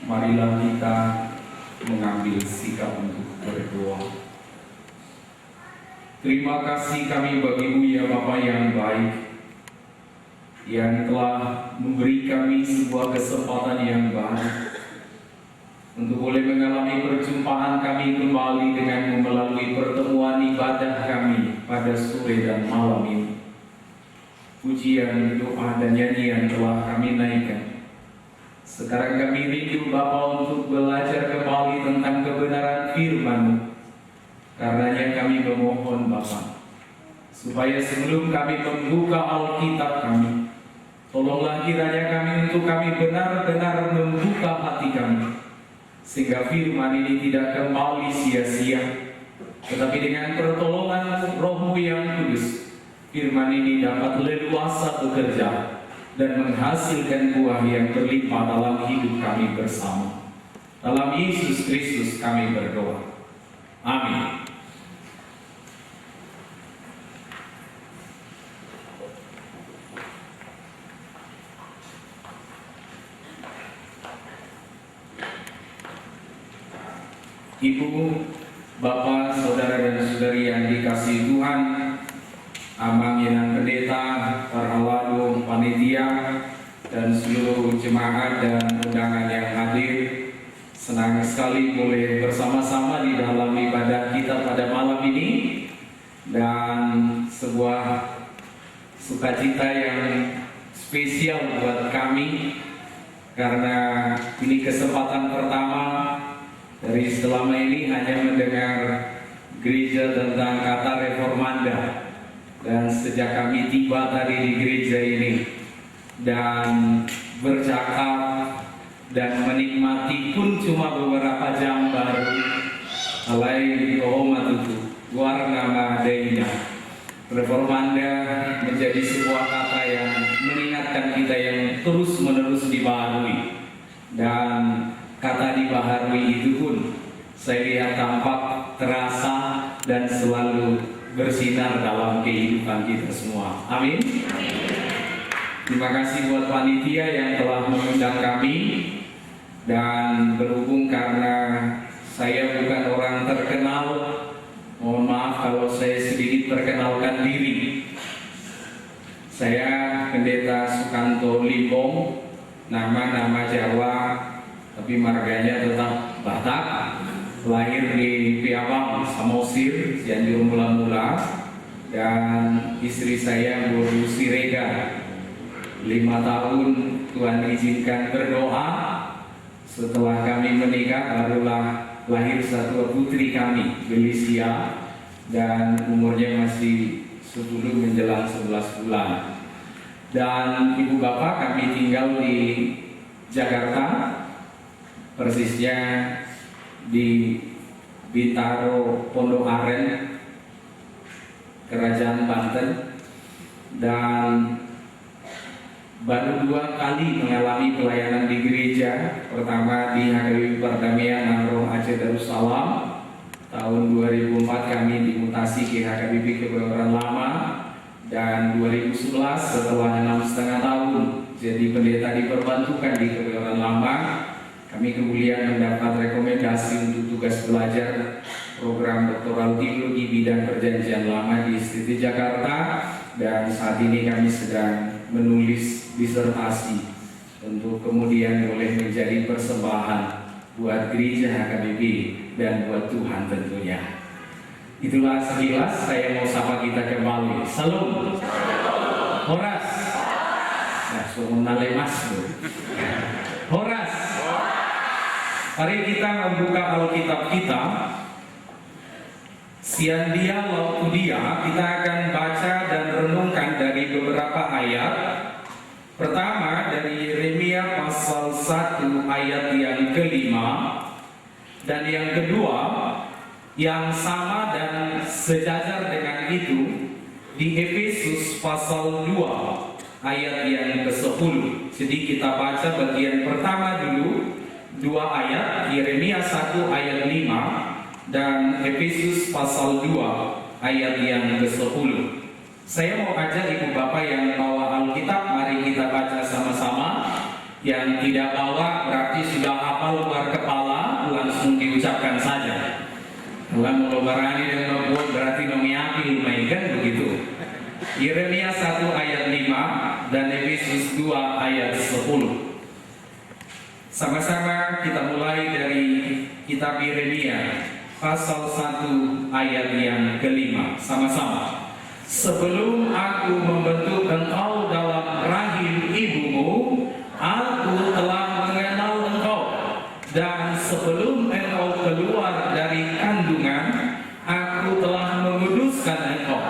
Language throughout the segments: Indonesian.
marilah kita mengambil sikap untuk berdoa. Terima kasih kami bagi-Mu ya Bapa yang baik, yang telah memberi kami sebuah kesempatan yang baik untuk boleh mengalami perjumpaan kami kembali dengan melalui pertemuan ibadah kami pada sore dan malam ini. Pujian, doa, dan nyanyian telah kami naikkan. Sekarang kami rindu Bapa untuk belajar kembali tentang kebenaran firman-Mu. Karenanya kami memohon Bapa, supaya sebelum kami membuka Alkitab kami, tolonglah kiranya kami untuk kami benar-benar membuka hati kami, sehingga firman ini tidak kembali sia-sia, tetapi dengan pertolongan Roh-Mu yang kudus, firman ini dapat leluasa bekerja dan menghasilkan buah yang berlimpah dalam hidup kami bersama. Dalam Yesus Kristus kami berdoa. Amin. Ibu, Bapak, Saudara dan Saudari yang dikasihi Tuhan, Amang Yenan Pendeta, para Ladu, panitia, dan seluruh jemaat dan undangan yang hadir, senang sekali boleh bersama-sama di dalam ibadah kita pada malam ini, dan sebuah sukacita yang spesial buat kami karena ini kesempatan pertama dari selama ini hanya mendengar gereja tentang kata reformanda. Dan sejak kami tiba tadi di gereja ini dan bercakap dan menikmati pun cuma beberapa jam baru, alai kohoma tutu warna madainya. Reformanda menjadi sebuah kata yang mengingatkan kita yang terus-menerus dibaharui, dan kata dibaharui itu pun saya lihat tampak, terasa, dan selalu bersinar dalam kehidupan kita semua. Amin. Terima kasih buat panitia yang telah mengundang kami, dan berhubung karena saya bukan orang terkenal, mohon maaf kalau saya sedikit perkenalkan diri. Saya Pendeta Sukanto Limbong, nama Jawa tapi marganya tetap Batak, lahir di Piawang, Samosir, Cianjur mula-mula, dan istri saya Bu Sirega. 5 tahun Tuhan izinkan berdoa, setelah kami menikah barulah lahir satu putri kami, Belisia, dan umurnya masih 10 menjelang 11 bulan. Dan ibu bapak kami tinggal di Jakarta, persisnya di Bintaro Pondok Aren, Kerajaan Banten, dan baru 2 kali mengalami pelayanan di gereja. Pertama di HKBP Perdamaian Nangro Aceh Darussalam, tahun 2004 kami dimutasi ke HKBP Kebayoran Lama, dan 2011 setelah 6,5 tahun jadi pendeta diperbantukan di Kebayoran Lama, kami kemudian mendapat rekomendasi untuk tugas belajar program doktoral teologi bidang perjanjian lama di ISTT Jakarta, dan saat ini kami sedang menulis disertasi untuk kemudian boleh menjadi persembahan buat gereja HKBP dan buat Tuhan tentunya. Itulah sekilas, saya mau sapa kita kembali. Salam. Horas. Nah, semua lemas. Horas. Mari kita membuka Alkitab kita. Siang dia waktu dia, kita akan baca dan renungkan dari beberapa ayat. Pertama dari Yeremia pasal 1 ayat yang ke-5, dan yang kedua yang sama dan sejajar dengan itu di Efesus pasal 2 ayat yang ke-10. Jadi kita baca bagian pertama dulu, 2 ayat, Yeremia 1 ayat 5 dan Efesus pasal 2 ayat yang ke-10. Saya mau ajak ibu bapak yang bawa Alkitab, mari kita baca sama-sama Yang tidak bawa berarti sudah hafal luar kepala, langsung diucapkan saja. Kalau mau berani dan membuat berarti memiaki lumaikan begitu. Yeremia 1 ayat 5 dan Efesus 2 ayat 10. Sama-sama kita mulai dari kitab Yeremia pasal 1 ayat yang kelima. Sama-sama. Sebelum aku membentuk engkau dalam rahim ibumu, aku telah mengenal engkau, dan sebelum engkau keluar dari kandungan, aku telah menguduskan engkau.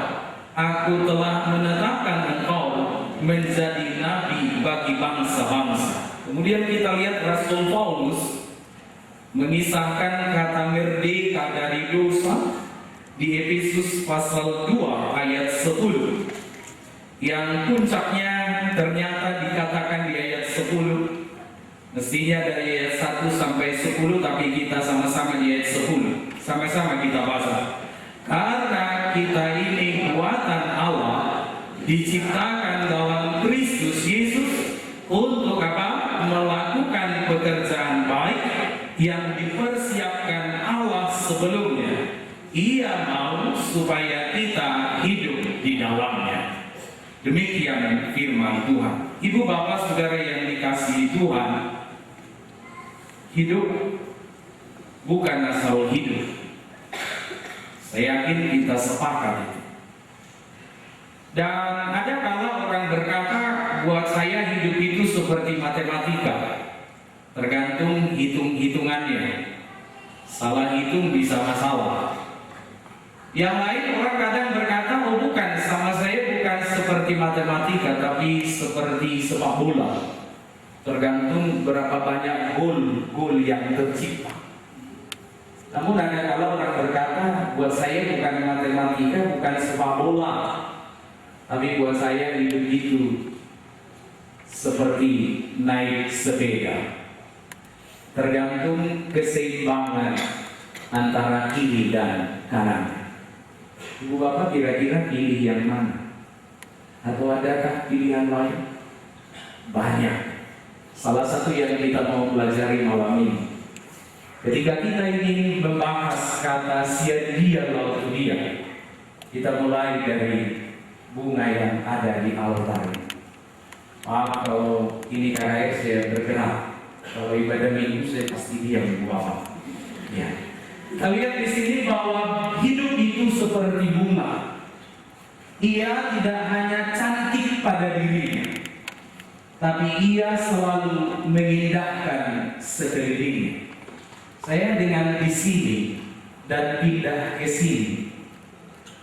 Aku telah menetapkan engkau menjadi nabi bagi bangsa-bangsa. Kemudian kita lihat Rasul Paulus mengisahkan kata merdeka dari dosa di Efesus pasal 2 ayat 10, yang puncaknya ternyata dikatakan di ayat 10. Mestinya dari ayat 1 sampai 10, tapi kita sama-sama di ayat 10. Sama-sama kita baca. Karena kita ini buatan Allah, diciptakan dalam Kristus Yesus untuk apa? Melakukan pekerjaan baik yang dipersiapkan Allah sebelumnya. Ia mau supaya kita hidup di dalamnya. Demikian firman Tuhan. Ibu bapak saudara yang dikasihi Tuhan, hidup bukan asal hidup. Saya yakin kita sepakat itu. Dan ada kala orang berkata, buat saya hidup itu seperti matematika, tergantung hitung-hitungannya. Salah hitung bisa masalah. Yang lain orang kadang berkata, oh bukan, sama saya bukan seperti matematika, tapi seperti sepak bola. Tergantung berapa banyak gol yang tercipta. Namun ada kalau orang berkata, buat saya bukan matematika, bukan sepak bola, tapi buat saya hidup itu seperti naik sepeda. Tergantung keseimbangan antara kiri dan kanan. Ibu bapak kira-kira pilih yang mana? Atau adakah pilihan lain? Banyak. Salah satu yang kita mau pelajari malam ini, ketika kita ingin membahas kata sia dia lalu dia, kita mulai dari bunga yang ada di altar. Maaf kalau ini karena saya bergerak. Kalau ibadah minggu saya pasti diam ibu bapak. Ya. Kita lihat di sini bahwa hidup itu seperti bunga. Ia tidak hanya cantik pada dirinya, tapi ia selalu mengindahkan sekelilingnya. Saya dengan di sini dan pindah ke sini,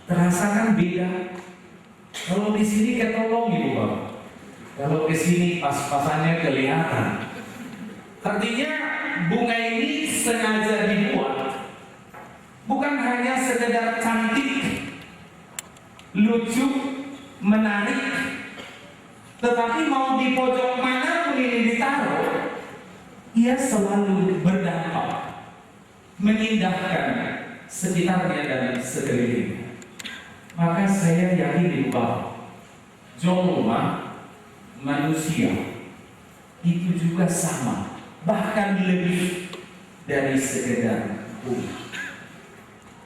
terasakan beda. Kalau di sini ketolong ibu bapak, kalau ke sini pas-pasannya kelihatan. Artinya bunga ini sengaja dibuat bukan hanya sekedar cantik, lucu, menarik, tetapi mau di pojok mana pun ini ditaruh, ia selalu berdampak, mengindahkan sekitarnya dan sekelilingnya. Maka saya yakin bahwa jolma manusia itu juga sama, bahkan lebih dari sekedar bunga.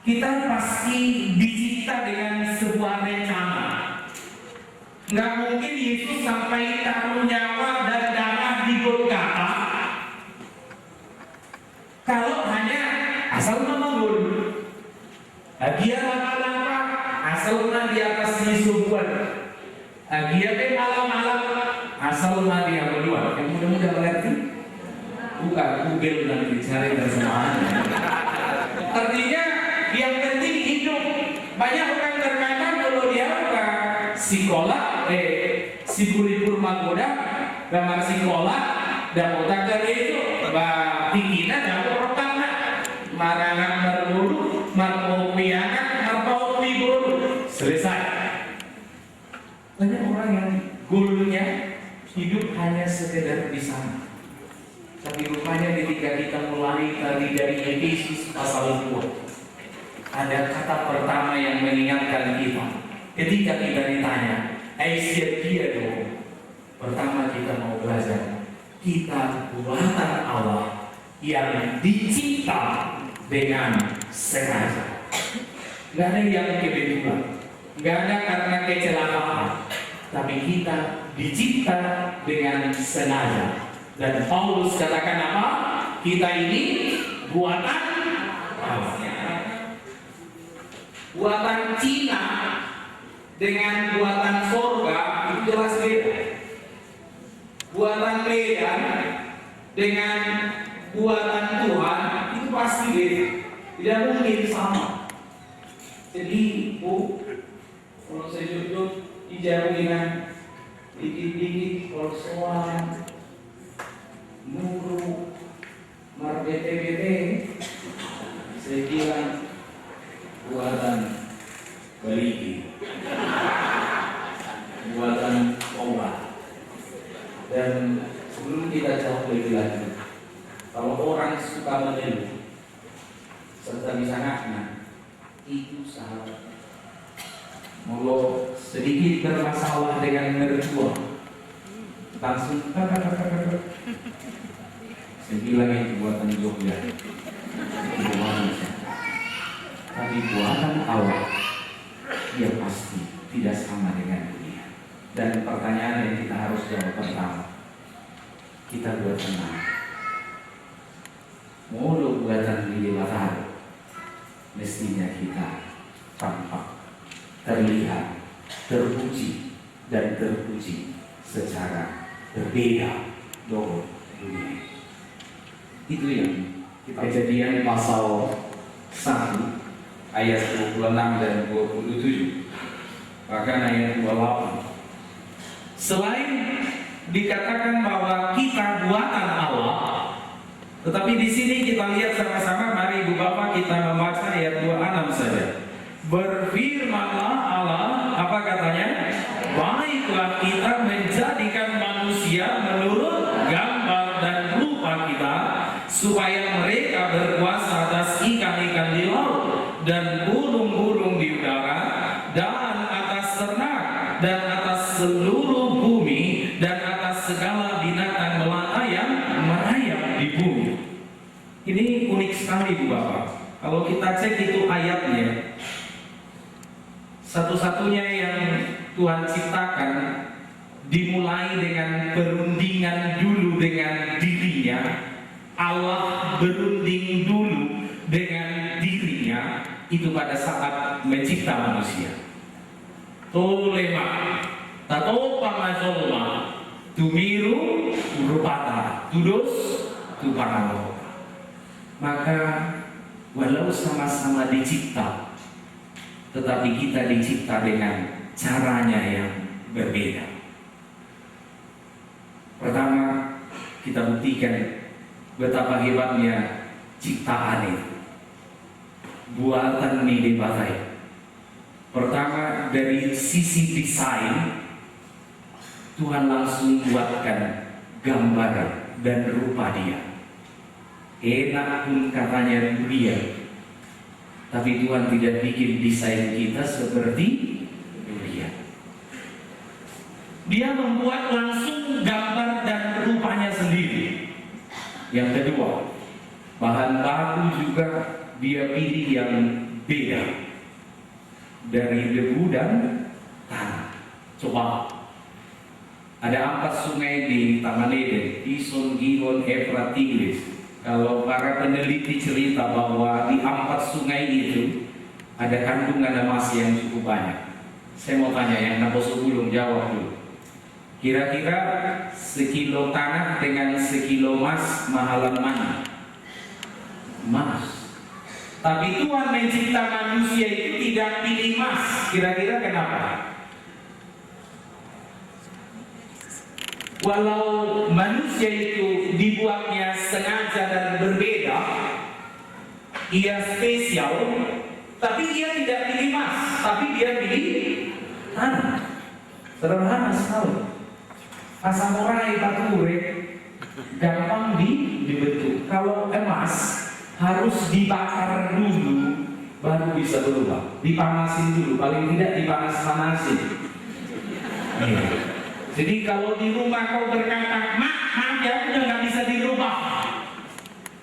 Kita pasti dicipta dengan sebuah rencana. Nggak mungkin Yesus sampai taruh nyawa dan darah di Golgota kalau hanya asal membangun. Dia lama-lama asal di atas subuhan. Dia malam-malam asal dia berdua. Yang mudah-mudah mengerti. Bukan Google nanti cari dan semuanya. Artinya yang penting hidup. Banyak orang berkata kalau dia psikolog, psikulipur magoda, gambar psikolog, dan otak dari itu, tingginya dan orang marangan berburu, marmopiakan, marmopiburu, selesai. Banyak orang yang goalnya hidup hanya sekedar di sana. Tapi rupanya ketika kita mulai tadi dari Efesus pasal 2, ada kata pertama yang mengingatkan kita. Ketika kita ditanya, Aisyah dia dong. Pertama kita mau belajar. kita buatan Allah yang dicipta dengan sengaja. Gak ada yang kebetulan, gak ada karena kecelakaan, tapi kita dicipta dengan sengaja. Dan Paulus katakan apa? Kita ini buatan Allah. Buatan Cina dengan buatan surga itu jelas beda. Buatan Medan dengan buatan Tuhan itu pasti beda. Tidak mungkin sama. Jadi, Bu, kalau saya jujur dijauhinan dikit-dikit persoalan nuru marbete-bete, saya bilang buatan Beligi, buatan obat. Dan sebelum kita jauh lebih lanjut, kalau orang suka mengeluh serta bisa ngakna, itu sahabat. Kalau sedikit bermasalah dengan mertua, langsung saya bilang itu buatan Jogja, itu manusia. Tapi buatan Allah, dia pasti tidak sama dengan dunia. Dan pertanyaan yang kita harus jawab pertama, kita buatan mana? Mulu buatan di matahari, mestinya kita tampak, terlihat, terpuji, dan terpuji secara berbeda dengan dunia. Itu yang Kejadian pasal 1 ayat 26 dan 27, bahkan ayat 28. Selain dikatakan bahwa kita buatan Allah, tetapi di sini kita lihat sama-sama. Mari Ibu Bapak kita membaca ayat 26 saja. Berfirmanlah Allah, apa katanya? Baiklah kita menjadikan manusia menurut gambar dan rupa kita, supaya mereka berkuasa atas ikan-ikan di laut dan burung-burung di udara dan atas ternak dan atas seluruh bumi dan atas segala binatang melata yang merayap di bumi. Ini unik sekali, Bu Bapak. Kalau kita cek itu ayatnya, satu-satunya yang Tuhan ciptakan dimulai dengan perundingan dulu dengan dirinya. Allah berunding dulu dengan dirinya itu pada saat mencipta manusia. Tolema, tatopa mazolma, tumiru rupata, tudus tupanalo. Maka walau sama-sama dicipta, tetapi kita dicipta dengan caranya yang berbeda. Pertama, kita buktikan betapa hebatnya ciptaan itu, buatan Mide Batai. Pertama, dari sisi desain, Tuhan langsung buatkan gambar dan rupa dia. Enak pun katanya dia, tapi Tuhan tidak bikin desain kita seperti dia. Dia membuat langsung gambar dan rupanya sendiri. Yang kedua, bahan baku juga dia pilih yang beda dari debu dan tanah. Coba, ada 4 sungai di Taman Eden, Pison, Gihon, Efrat, Tigris. Kalau para peneliti cerita bahwa di 4 sungai itu ada kandungan emas yang cukup banyak. Saya mau tanya yang Naposo Gulung, jawab dulu. Kira-kira sekilo tanah dengan sekilo emas mahalan mana? Emas. Tapi Tuhan mencipta manusia itu tidak pilih emas. Kira-kira kenapa? Walau manusia itu dibuatnya sengaja dan berbeda, ia spesial, tapi dia tidak pilih emas, tapi dia pilih tanah. Sederhana sekali. Asam urai batu gampang dibentuk. Kalau emas harus dibakar dulu baru bisa berubah. Dipanasin dulu, paling tidak dipanas-panasin. Jadi kalau di rumah kau berkata, "Mak, maaf ya, udah nggak bisa dirubah.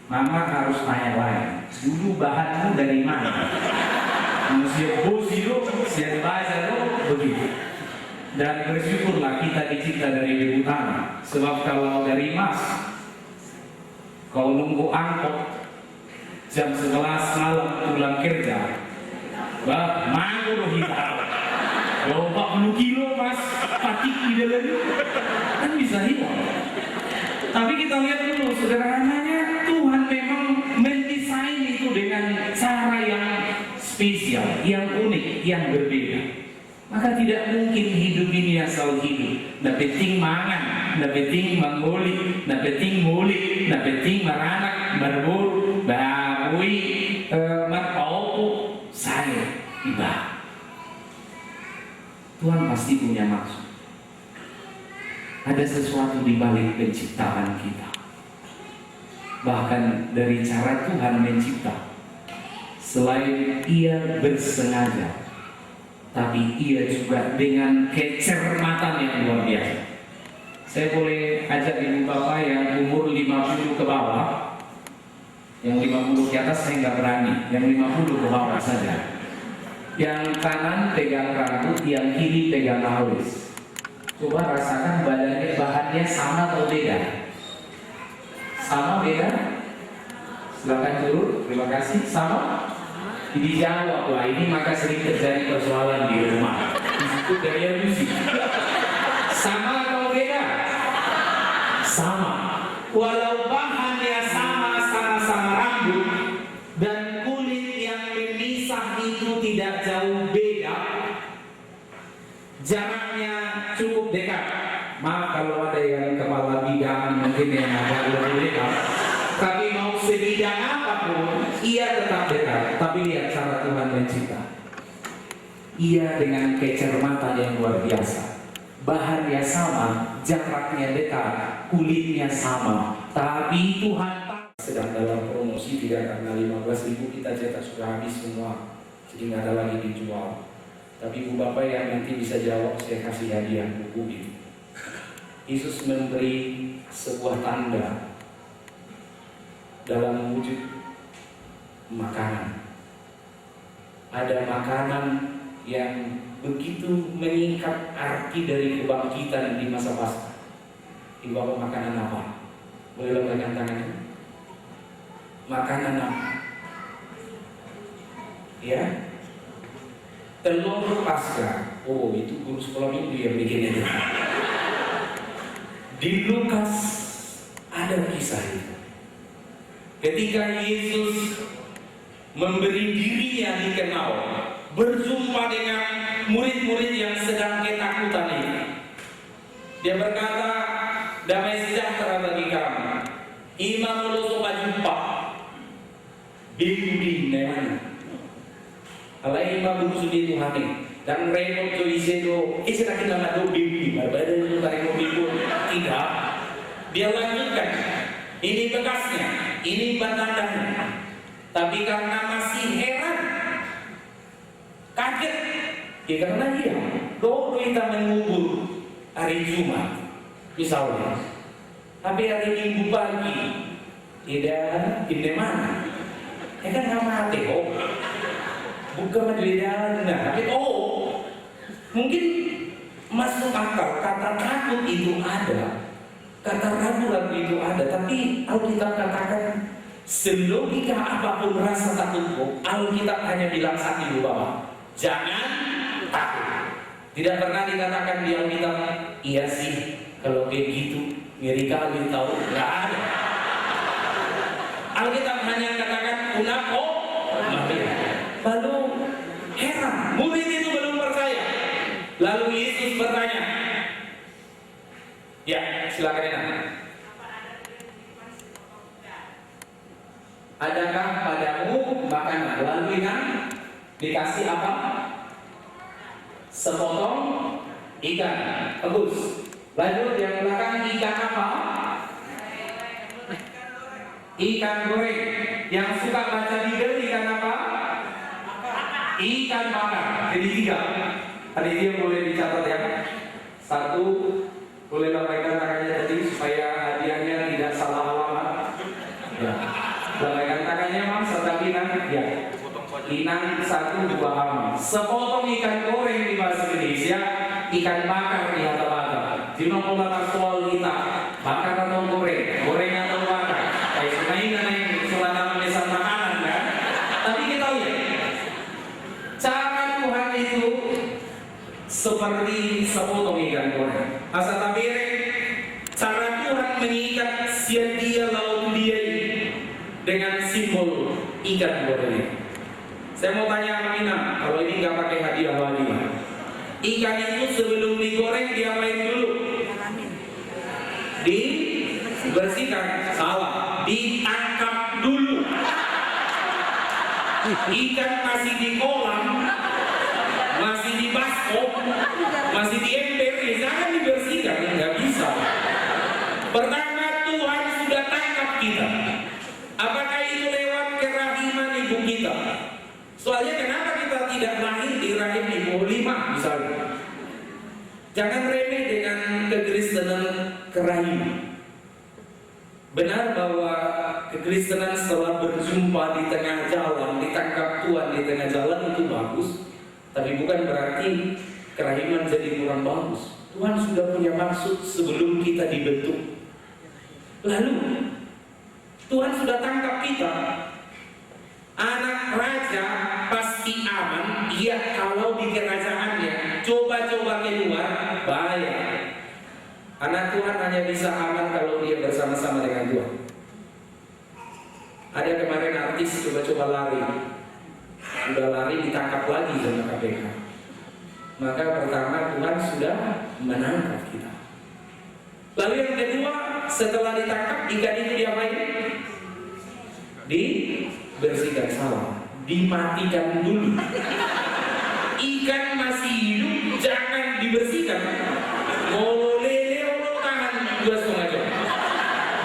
Mama harus tanya lagi, dulu bahanmu dari mana? Manusia bos itu, siapa bahasa itu begitu. Dan bersyukurlah kita dicipta dari debu tanah. Sebab kalau dari emas, kau nunggu angkot jam 11 malam pulang kerja, bah, mau lo hilang. 40 kilo mas, patik di dalam kan bisa hilang. Tapi kita lihat dulu sederhananya, Tuhan memang mendesain itu dengan cara yang spesial, yang unik, yang berbeda. Maka tidak mungkin hidup ini asal hidup. Nggak penting mangan, nggak penting mengulik, nggak penting ngulik, nggak penting meranak, berburu, barui, merpauku, saya ibadah. Tuhan pasti punya maksud. Ada sesuatu di balik penciptaan kita. Bahkan dari cara Tuhan mencipta, selain Ia bersengaja, tapi Ia juga dengan kecermatan yang luar biasa. Saya boleh ajak ibu bapak yang umur 50 ke bawah. Yang 50 ke atas saya nggak berani, yang 50 ke bawah saja. Yang kanan pegang rambut, yang kiri pegang alis. Coba rasakan bahannya sama atau beda? Sama beda? Silakan turun, terima kasih. Sama? Dijawab lah, ini maka sering terjadi persoalan di rumah. Itu gaya musik. Sama atau beda? Sama. Walau bahannya sama-sama rambut dan kulit yang memisah itu tidak jauh beda, jaraknya cukup dekat. Maaf kalau ada yang kepala bidang mungkin yang agak lebih dekat. Tapi mau sebidang apapun, Ia tetap dekat. Tapi lihat cara Tuhan mencipta. Ia dengan kecermatan yang luar biasa. Bahannya sama, jaraknya dekat, kulitnya sama. Tapi Tuhan sedang dalam promosi, tidak karena 15.000 kita cetak sudah habis semua. Jadi nggak ada lagi dijual. Tapi ibu bapak yang nanti bisa jawab, saya kasih hadiah buku ini. Yesus memberi sebuah tanda dalam wujud makanan. Ada makanan yang begitu meningkat arti dari kebangkitan di masa Paskah. Ibu bapak, makanan apa? Boleh lambaikan tangannya. Makanan apa? Ya, telur Paskah. Oh, itu guru sekolah minggu yang bikin itu. Di Lukas ada kisah itu. Ketika Yesus memberi dirinya dikenal, berjumpa dengan murid-murid yang sedang ketakutan ini, Dia berkata, damai sejahtera bagi kamu. Imam ulo jumpa bimbing neman. Alai imam buku sudi Tuhani dan repot tu isedo istilah kita nak do bimbing berbeda itu tarik mobil tidak. Dia lanjutkan, ini bekasnya, ini batandanya. Tapi karena masih heran, kaget, ya karena dia kalau kita mengubur hari Jumat misalnya, tapi hari Minggu pagi tidak di mana, ya kan nggak mati kok, bukan menjadi tapi mungkin masuk akal kata takut itu ada, kata ragu-ragu itu ada, tapi Alkitab katakan selogika apapun rasa takutmu, Alkitab hanya bilang satu bahwa jangan takut. Tidak pernah dikatakan di Alkitab, iya sih kalau kayak gitu ngeri kali tahu, nggak ada. Alkitab hanya katakan unako, lalu heran, murid itu belum percaya. Lalu Yesus bertanya, ya silakan enak. Adakah padamu makanan? Lalu ikan dikasih apa? Sepotong ikan. Bagus. Lanjut yang belakang ikan apa? Ikan goreng. Yang suka baca Bible ikan apa? Ikan bakar. Jadi 3. Tadi dia boleh dicatat ya. 1, boleh lambaikan tangannya tadi supaya hadiah Lambaikan tangannya Mam, serta Inang. Ya. Inang 1, 2 Mam. Sepotong ikan goreng di bahasa Indonesia, ikan bakar di kata-kata. Jino pola taktual kita, bakar atau goreng, goreng atau bakar. Kayak sebenarnya yang sudah nama mesan makanan kan. Tapi kita lihat, cara Tuhan itu seperti sepotong ikan goreng. Asal tabere, cara Tuhan mengikat dia laut dia dengan simbol ikan goreng. Saya mau tanya sama Ina, kalau ini nggak pakai hadiah lagi, ikan itu sebelum digoreng diapain dulu? Dibersihkan. Salah, ditangkap dulu. Ikan masih di kolam, masih di baskom, masih di ember, ya jangan dibersihkan, nggak bisa. Pertama Tuhan sudah tangkap kita. Apakah itu lewat kerahiman ibu kita? Soalnya kenapa kita tidak lahir di rahim ibu 5 misalnya? Jangan remeh dengan kekristenan kerahiman. Benar bahwa kekristenan setelah berjumpa di tengah jalan, ditangkap Tuhan di tengah jalan itu bagus, tapi bukan berarti kerahiman jadi kurang bagus. Tuhan sudah punya maksud sebelum kita dibentuk. Lalu Tuhan sudah tangkap kita. Anak raja pasti aman, iya kalau di kerajaannya. Coba-coba keluar, bahaya. Anak Tuhan hanya bisa aman kalau dia bersama-sama dengan Tuhan. Ada kemarin artis coba-coba lari, udah lari ditangkap lagi sama KPK. Maka pertama Tuhan sudah menangkap kita. Lalu yang kedua, setelah ditangkap ikan itu diapain? Dibersihkan. Salah, dimatikan dulu. Ikan masih hidup jangan dibersihkan. Mau lele tangan 2,5 jam.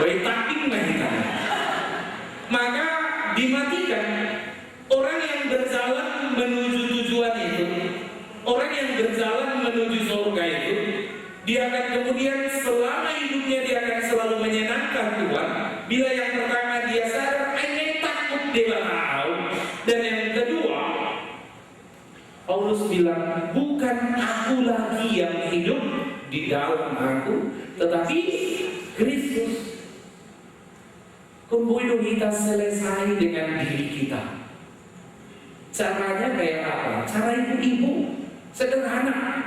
Baik tamping mahitan. Maka dimatikan. Orang yang berjalan menuju tujuan itu, orang yang berjalan menuju surga itu, dia akan kemudian selama hidupnya dia akan selalu menyenangkan Tuhan. Bila yang pertama dia sadar, ini takut dia tahu. Dan yang kedua, Paulus bilang, bukan aku lagi yang hidup di dalam aku, tetapi Kristus. Hidup kita selesai dengan diri kita. Caranya kayak apa? Cara ibu-ibu sederhana.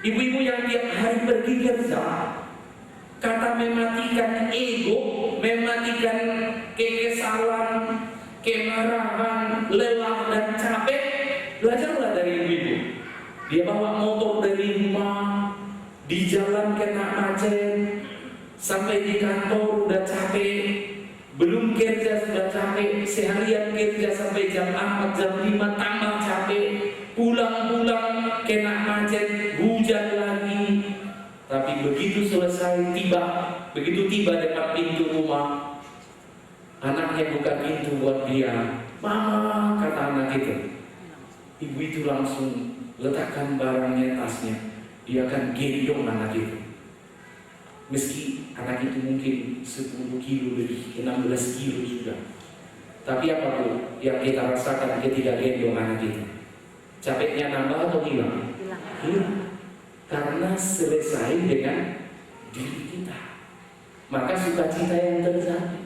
Ibu-ibu yang tiap hari pergi kerja, kata mematikan ego, mematikan kekesalan, kemarahan, lelah dan capek. Belajarlah dari ibu-ibu. Dia bawa motor dari rumah, di jalan kena macet, sampai di kantor udah capek, belum kerja sudah capek, seharian kerja sampai jam 4, jam 5 tambah capek, pulang-pulang kena macet, hujan lagi. Tapi begitu selesai begitu tiba depan pintu rumah, anaknya buka pintu buat dia. Mama, kata anak itu. Ibu itu langsung letakkan barangnya, tasnya. Dia akan gendong anak itu. Meski anak itu mungkin 10 kilo lebih, 16 kilo sudah. Tapi apa Bu yang kita rasakan ketika gendong anak itu? Capeknya nambah atau hilang? Hilang. Karena selesai dengan diri kita. Maka sukacita yang terjadi.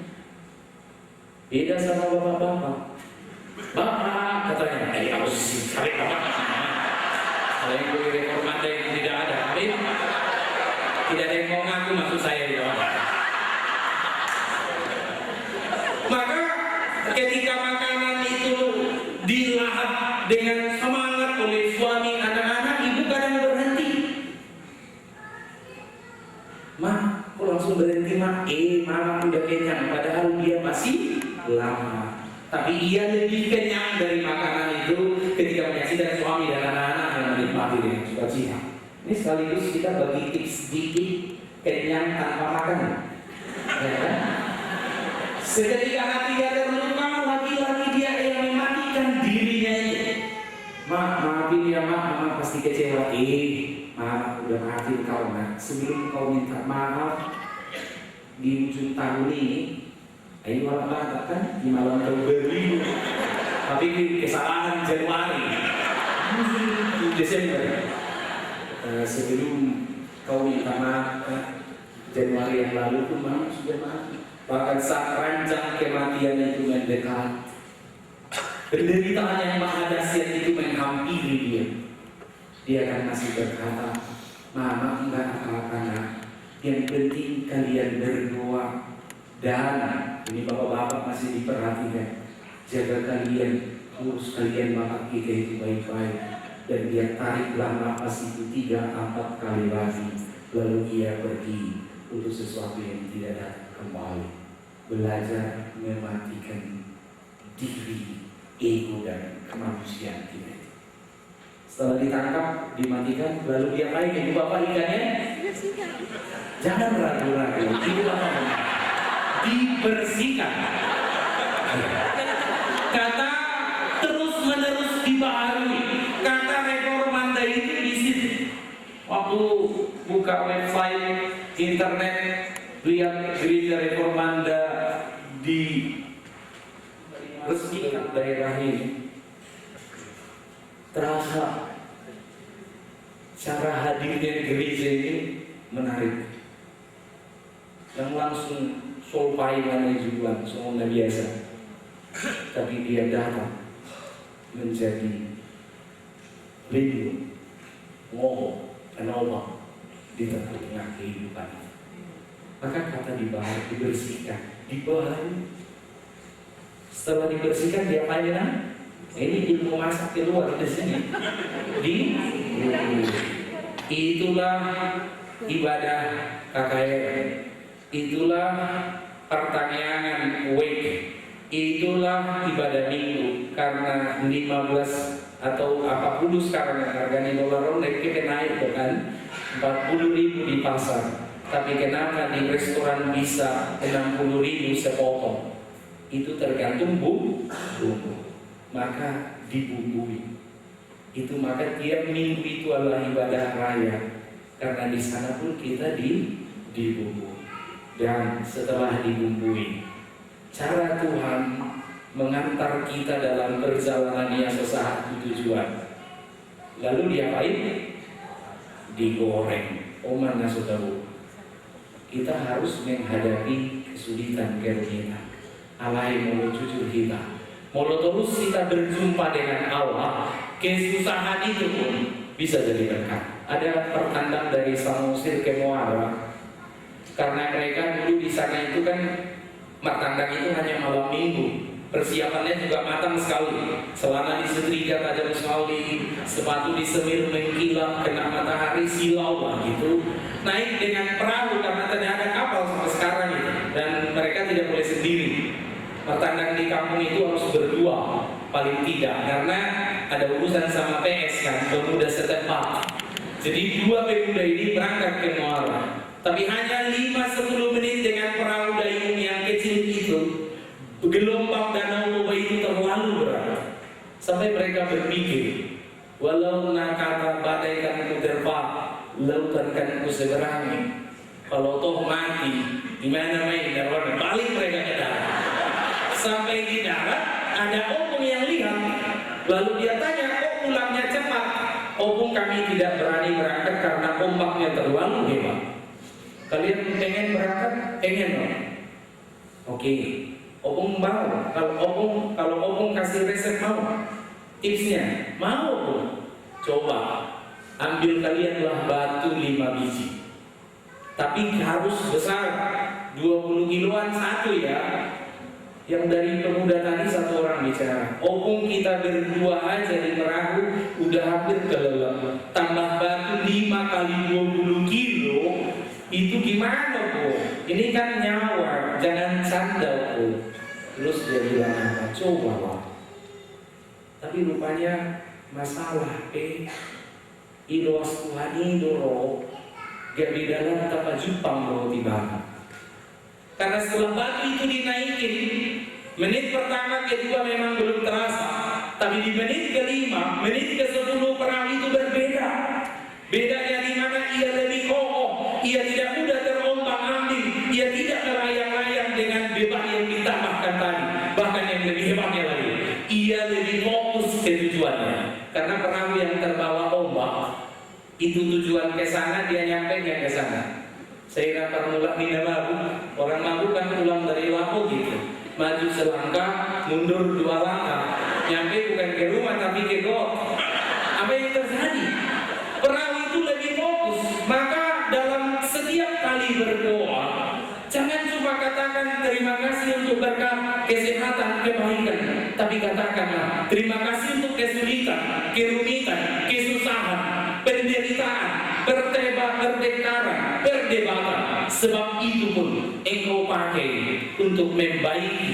Beda sama bapak-bapak. Bapak katanya, harus cari bapak. Kalau yang gue reformanda yang tidak ada, tidak ada yang mau ngaku maksud saya itu. Maka ketika makanan itu dilahap dengan semangat oleh suami anak-anak, ibu kadang berhenti. Ma, kok langsung berhenti Ma? Mama udah kenyang, padahal dia masih lama. Tapi ia lebih kenyang dari makanan itu ketika menyaksikan suami dan anak-anak yang menikmati dengan sukacita. Ini sekaligus kita bagi tips sedikit kenyang tanpa makan. Ya kan? Seketika hatinya terluka, lagi-lagi dia yang mematikan dirinya itu. Maafin ya Mama pasti kecewa. Mama udah maafin kau Sebelum kau minta maaf di ujung tahun ini, Ini malam kan di malam Februari, tapi kesalahan Januari, Desember. Sebelum kau minta maaf Januari yang lalu pun maaf sudah maaf. Bahkan saat rancang kematian itu mendekat, penderitaan yang maha dahsyat itu menghampiri dia. Dia akan masih berkata, "Mama enggak apa-apa, yang penting kalian berdoa dan ini bapak-bapak masih diperhatikan, jaga kalian, urus kalian bapak kita itu baik-baik." Dan dia tariklah nafas itu 3-4 kali lagi, lalu ia pergi untuk sesuatu yang tidak dapat kembali. Belajar mematikan diri, ego dan kemanusiaan kita. Setelah ditangkap, dimatikan, lalu dia baik, ibu bapak ikannya jangan ragu-ragu, ibu bapak dibersihkan. Kata terus menerus dibaharui. Kata reformanda itu di sini. Waktu buka website internet, lihat gereja reformanda di resmikan daerah ini, terasa cara hadirnya gereja ini menarik. Yang langsung solpai manajemen semuanya biasa, tapi dia datang menjadi rindu, ngoh, penolak di tengah-tengah kehidupan. Maka kata dibahas, dibersihkan, dibaharui. Setelah dibersihkan dia apa? Ini ilmu masak keluar di sini. Itulah ibadah KKR. Itulah pertanyaan wake. Itulah ibadah minggu. Karena 15 atau 40 sekarang harganya dolar kita naik kan, 40.000 di pasar. Tapi kenapa di restoran bisa 60.000 sepotong? Itu tergantung bumbu. Maka dibumbui. Itu maka tiap minggu itu adalah ibadah raya. Karena di sana pun kita dibumbui. Dan setelah dibumbui, cara Tuhan mengantar kita dalam perjalanan yang sesaat tujuan. Lalu diapain? Digoreng. Oh mana saudara, kita harus menghadapi kesulitan kerumitan. Allah mau jujur kita, mau terus kita berjumpa dengan Allah. Kesusahan itu pun bisa jadi berkat. Ada pertanda dari Samosir ke Muara, karena mereka dulu di sana itu kan martandang itu hanya malam minggu. Persiapannya juga matang sekali. Celana disetrika tajam sekali, sepatu disemir mengkilap kena matahari, silau lah gitu. Naik dengan perahu karena tidak ada kapal sampai sekarang itu, dan mereka tidak boleh sendiri. Martandang di kampung itu harus berdua paling tidak, karena ada urusan sama PS kan, pemuda setempat. Jadi dua pemuda ini berangkat ke Muara, tapi hanya 5-10 menit dengan perahu dayung yang kecil itu. Gelombang danau Toba itu terlalu berat sampai mereka berpikir, walau nakata badai kan ku terpa, lautan kan ku seberangi. Kalau toh mati, gimana main darwan? Balik mereka ke darat. Sampai di darat ada opung yang lihat, lalu dia tanya, kok pulangnya cepat? Opung, kami tidak berani berangkat karena ombaknya terlalu hebat. Kalian pengen berangkat? Pengen dong? Oke. Opung mau, kalau opung kasih resep mau, tipsnya mau pun, coba ambil kalianlah batu 5 biji, tapi harus besar, 20 kiloan satu ya. Yang dari pemuda tadi satu orang bicara, opung kita berdua aja di perahu udah hampir kelelep, tambah batu 5 kali 20 kilo. Itu gimana Bu? Ini kan nyawa, jangan canda Bu. Terus dia bilang apa? Coba lah. Tapi rupanya masalah ilos Tuhan indoro gak di dalam tapa Jepang lo tiba. Karena setelah batu itu dinaikin, menit pertama kedua memang belum terasa, tapi di menit kelima, menit ke-10 perahu itu berbeda. Bedanya di mana ia lebih kokoh, ia tidak mudah terombang ambing, ia tidak melayang-layang dengan beban yang ditambah bahkan yang lebih hebatnya lagi, ia lebih fokus ke tujuannya. Karena perahu yang terbawa ombak itu tujuan ke sana, dia nyampe ke sana. Saya pernah minum mabuk, orang mabuk kan pulang dari lapo gitu, maju selangkah, mundur 2 langkah, nyampe bukan ke rumah tapi ke got. Apa yang terjadi? Perahu itu lebih fokus. Maka dalam setiap kali berdoa, jangan cuma katakan terima kasih untuk berkat, kesehatan, kebaikan, tapi katakanlah terima kasih untuk kesulitan, kerumitan, kesusahan, penderitaan, pertengkaran, perdebatan. Sebab itu pun engkau pakai untuk membaiki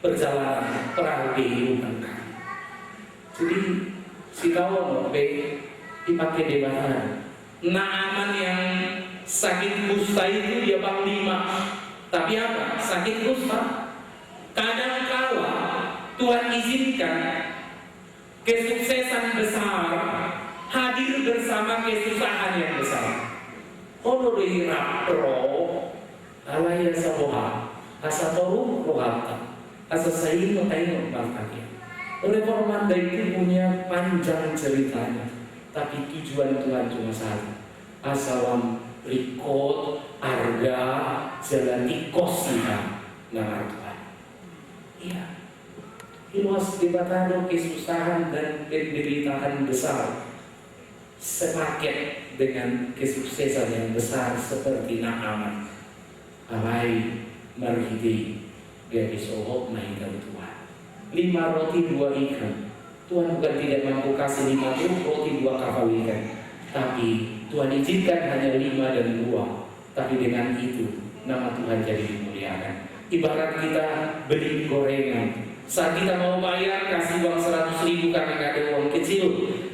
perjalanan perahu kehidupan kami. Jadi si kawan dipakai debatan. Naaman yang sakit kusta itu dia panglima. Tapi apa? Sakit kusta. Kadang-kala Tuhan izinkan kesuksesan besar hadir bersama kesusahan yang besar. Kalau dirapro, alaya saboha, asatoru rohata, asasaino taino balkanya. Reformanda itu punya panjang ceritanya, tapi tujuan Tuhan cuma satu. Asalam rikot, arga, jalan tikos kita, nama Tuhan. Iya. Iluas debatado kesusahan dan penderitaan besar sepaket dengan kesuksesan yang besar seperti Naaman. Alai marhidi dia disohok naikkan Tuhan. 5 roti 2 ikan. Tuhan bukan tidak mampu kasih 50 roti 2 kapal ikan, tapi Tuhan izinkan hanya 5 dan 2. Tapi dengan itu nama Tuhan jadi dimuliakan. Ibarat kita beli gorengan, saat kita mau bayar kasih uang 100.000 karena nggak ada uang kecil.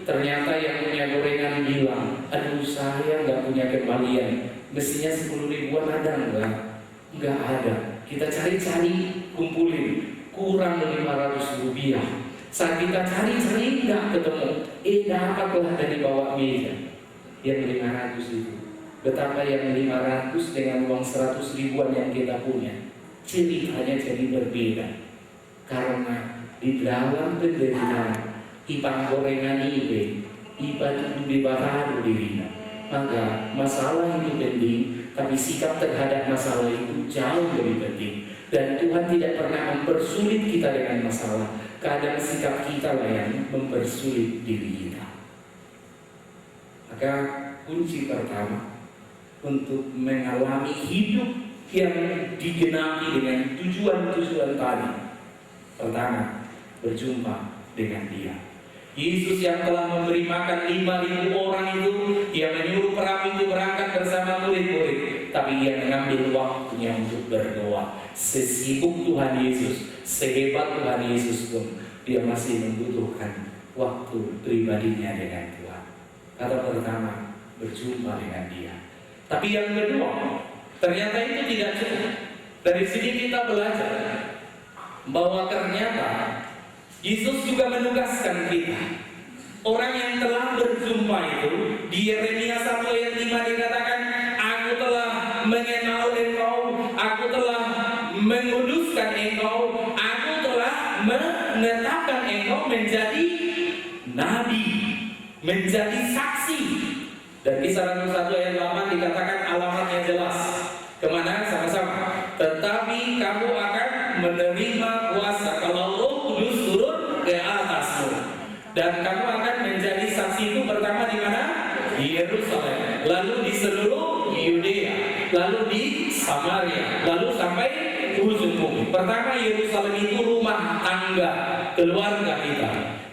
Ternyata yang punya gorengan bilang, aduh saya nggak punya kembalian, mestinya 10 ribuan ada enggak? Nggak ada. Kita cari-cari, kumpulin, kurang 500 rupiah. Saat kita cari-cari nggak ketemu, dapatlah dari bawah meja yang 500 itu. Betapa yang 500 dengan uang 100 ribuan yang kita punya, ceritanya jadi berbeda. Karena di dalam penderitaan ipang gorengan ini, iba itu dibatado dirinya. Maka masalah itu penting, tapi sikap terhadap masalah itu jauh lebih penting. Dan Tuhan tidak pernah mempersulit kita dengan masalah. Kadang sikap kita lah yang mempersulit diri kita. Maka kunci pertama untuk mengalami hidup yang digenapi dengan tujuan-tujuan tadi, pertama, berjumpa dengan Dia. Yesus yang telah memberi makan 5.000 orang itu, Dia menyuruh perahu itu berangkat bersama murid-murid, tapi Ia mengambil waktunya untuk berdoa. Sesibuk Tuhan Yesus, sehebat Tuhan Yesus pun, Dia masih membutuhkan waktu pribadinya dengan Tuhan. Kata pertama, berjumpa dengan Dia. Tapi yang kedua, ternyata itu tidak cukup. Dari sini kita belajar bahwa ternyata Yesus juga menugaskan kita. Orang yang telah berjumpa itu, di Yeremia 1 ayat 5 dikatakan, aku telah mengenal engkau, aku telah menguduskan engkau, aku telah menetapkan engkau menjadi nabi, menjadi saksi. Dan Kisah 1 ayat 8 dikatakan alamatnya jelas. Kemana? Sama-sama. Tetapi kamu akan menerima kuasa kalau Roh Kudus turun ke atasmu, dan kamu akan menjadi saksi itu pertama di mana? Di Yerusalem, lalu di seluruh Yudea, lalu di Samaria, lalu sampai ujung bumi. Pertama, Yerusalem itu rumah tangga keluarga kita.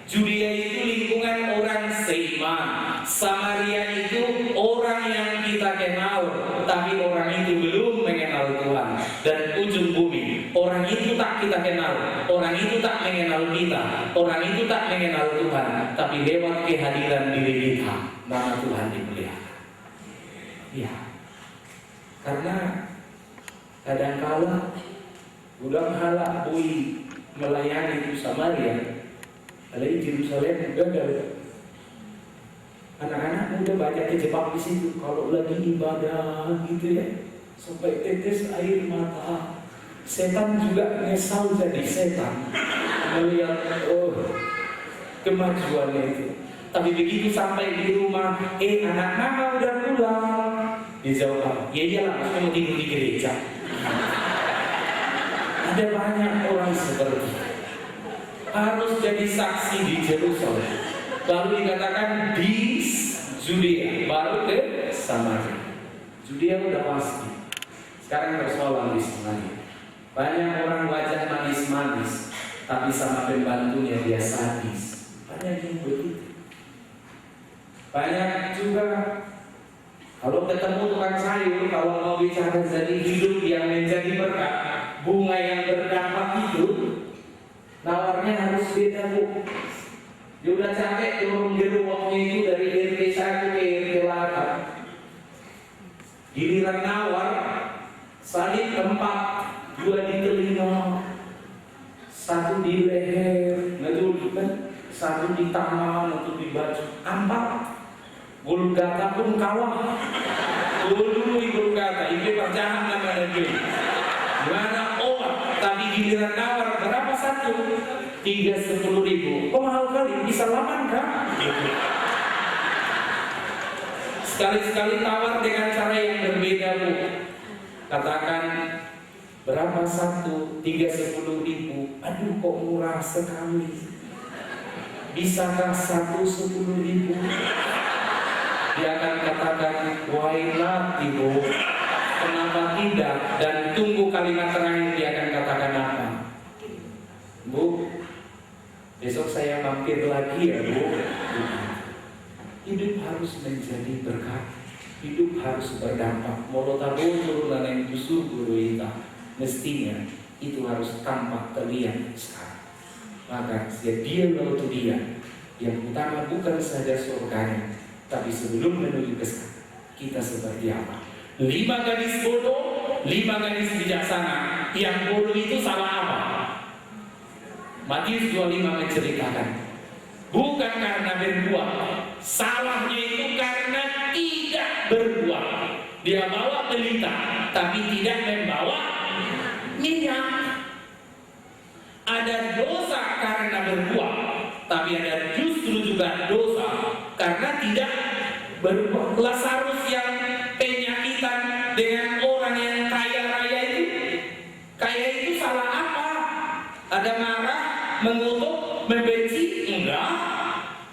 Judea itu lingkungan orang seiman. Samaria itu orang yang kita kenal, tapi orang itu belum mengenal Tuhan. Dan ujung bumi, orang itu tak kita kenal, orang itu tak mengenal kita, orang itu tak mengenal Tuhan, tapi lewat kehadiran diri kita, nama Tuhan dimuliakan. Ya, karena kadangkala ulang halak bui melayani itu Samaria, lalu Yerusalem gagal. Anak-anak muda banyak kejebak di situ kalau lagi ibadah gitu ya, sampai tetes air mata. Setan juga nyesal jadi setan melihat kemajuannya itu. Tapi begitu sampai di rumah, anak mama udah pulang. Dijawab, ya iyalah, aku mau tidur di gereja. Ada banyak orang seperti itu. Harus jadi saksi di Yerusalem. Lalu dikatakan di Judea, baru ke Samaria. Judea udah pasti. Sekarang persoalan di Samaria. Banyak orang wajah manis-manis, tapi sama pembantunya dia sadis. Banyak yang begitu. Banyak juga kalau ketemu tukang sayur, kalau mau bicara jadi hidup yang menjadi berkah, bunga yang berdampak hidup, nawarnya harus beda, Bu. Dia udah capek turun di rumahnya itu dari RT 1 ke RT 8. Giliran nawar, salib 4, 2 di telinga, 1 di leher, satu di tangan, 1 di baju, 4. Golgata pun kalah. Dulu Golgata, itu perjahan nama negeri. Mana tapi giliran nawar berapa satu? 310.000. Kok mahal kali? Bisa 8 kan? Gitu. Sekali-sekali tawar dengan cara yang berbeda, Bu. Katakan berapa satu? 310.000. Aduh, kok murah sekali. Bisakah 1 10.000? Dia akan katakan, why not, Ibu? Kenapa tidak? Dan tunggu kalimat terakhir dia akan katakan apa? Bu, besok saya mampir lagi ya, Bu. Hidup harus menjadi berkat. Hidup harus berdampak. Molotabun turunan yang busur guru kita. Mestinya itu harus tampak terlihat sekarang. Maka dia lalu dia yang utama bukan saja surganya, tapi sebelum menuju ke sana, kita seperti apa? 5 gadis bodoh, 5 gadis bijaksana. Yang bodoh itu salah apa? Matius 25 menceritakan, bukan karena berbuat, salahnya itu karena tidak berbuat. Dia bawa pelita, tapi tidak membawa minyak. Ada dosa karena berbuat, tapi ada justru juga dosa karena tidak berbuat. Lazarus yang penyakitan dengan orang yang kaya raya itu, kaya itu salah apa? Ada marah, mengutuk, membenci? Enggak.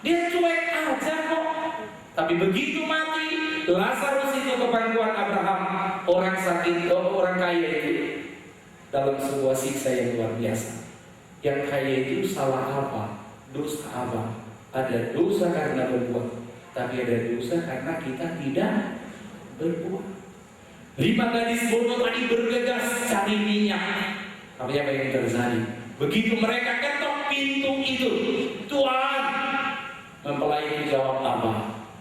Dia cuek aja kok. Tapi begitu mati, Lazarus itu ke pangkuan Abraham, orang sakit, orang kaya itu, dalam sebuah siksa yang luar biasa. Yang kaya itu salah apa? Dosa apa? Ada dosa karena berbuat, tapi ada dosa karena kita tidak berbuat. 5 gadis bodoh tadi bergegas cari minyak. Tapi apa yang terjadi? Begitu mereka ketok pintu itu, Tuhan, mempelai itu jawab apa?